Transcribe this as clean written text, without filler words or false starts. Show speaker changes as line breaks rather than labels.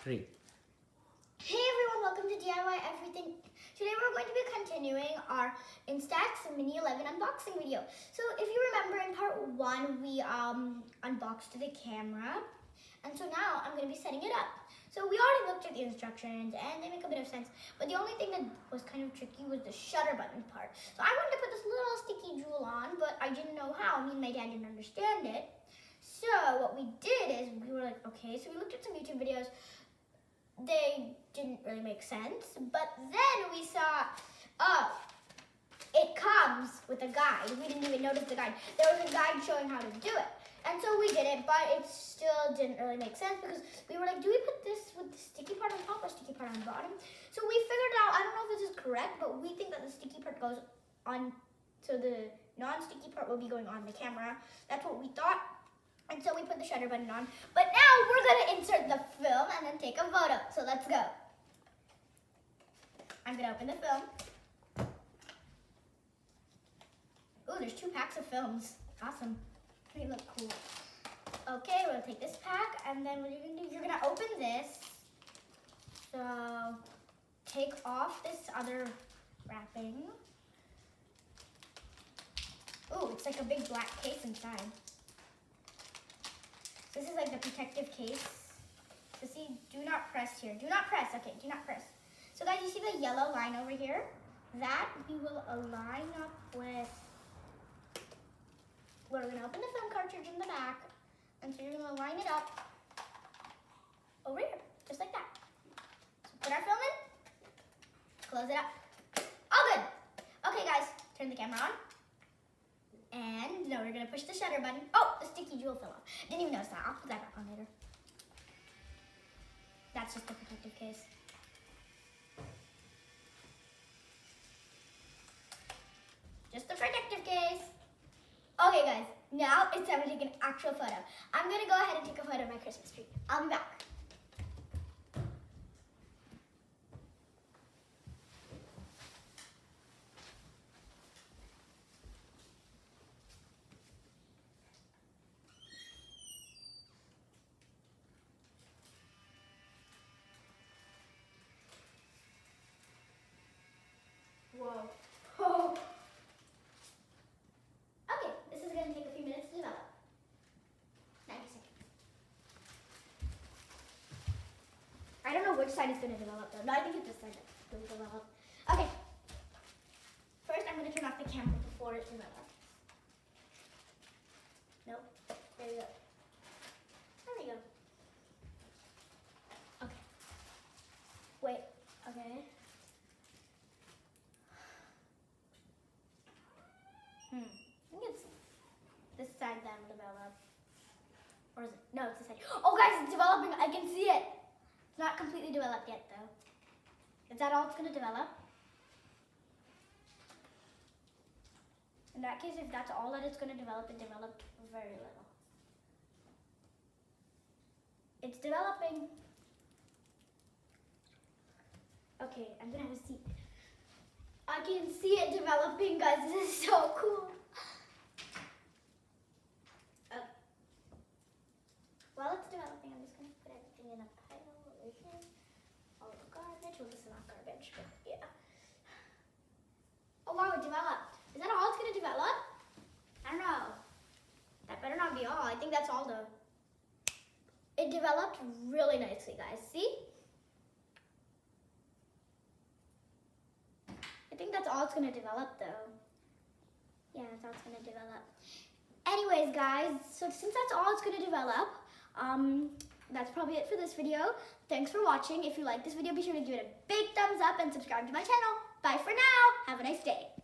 3.
Hey everyone, welcome to DIY Everything. Today we're going to be continuing our Instax Mini 11 unboxing video. So if you remember in part 1, we unboxed the camera. And so now I'm going to be setting it up. So we already looked at the instructions and they make a bit of sense. But the only thing that was kind of tricky was the shutter button part. So I wanted to put this little sticky jewel on, but I didn't know how. Me and my dad didn't understand it. So what we did is we were like, okay, so we looked at some YouTube videos. They didn't really make sense, but then we saw, oh, it comes with a guide. We didn't even notice the guide. There was a guide showing how to do it. And so we did it, but it still didn't really make sense because we were like, do we put this with the sticky part on top or sticky part on the bottom? So we figured out, I don't know if this is correct, but we think that the sticky part goes on, so the non-sticky part will be going on the camera. That's what we thought. And so we put the shutter button on. But now we're going to insert the film and then take a photo. So let's go. I'm going to open the film. Ooh, there's 2 packs of films. Awesome. They look cool. Okay, we're going to take this pack. And then what you're going to do, you're going to open this. So take off this other wrapping. Ooh, it's like a big black case inside. This is like the protective case. So see, do not press here. Do not press, okay, do not press. So guys, you see the yellow line over here? That we will align up with, we're gonna open the film cartridge in the back, and so you're gonna line it up over here, just like that. So put our film in, close it up. All good. Okay guys, turn the camera on. And now we're gonna push the shutter button. Oh, the sticky jewel fell off. Didn't even notice that. I'll put that back on later. That's just the protective case. Just the protective case. Okay guys, now it's time to take an actual photo. I'm gonna go ahead and take a photo of my Christmas tree. I'll be back. Whoa. Oh. Okay, this is going to take a few minutes to develop. 90 seconds. I don't know which side is going to develop though. No, I think it's this side that's going to develop. Okay. First, I'm going to turn off the camera before it develops. Nope. There we go. There we go. Okay. Wait. Okay. I think it's this side that will develop. Or is it? No, it's this side. Oh guys, it's developing. I can see it. It's not completely developed yet though. Is that all it's going to develop? In that case, if that's all that it's going to develop, it developed very little. It's developing. Okay, I'm going to have a seat. I can see it developing, guys. This is so cool. While it's developing, I'm just going to put everything in a pile over here. All the garbage. Well, this is not garbage, but yeah. Oh, wow, it developed. Is that all it's going to develop? I don't know. That better not be all. I think that's all, though. It developed really nicely, guys. See? I think that's all it's going to develop, though. Yeah, that's all it's going to develop. Anyways, guys, so since that's all it's going to develop, that's probably it for this video. Thanks for watching. If you like this video, be sure to give it a big thumbs up and subscribe to my channel. Bye for now. Have a nice day.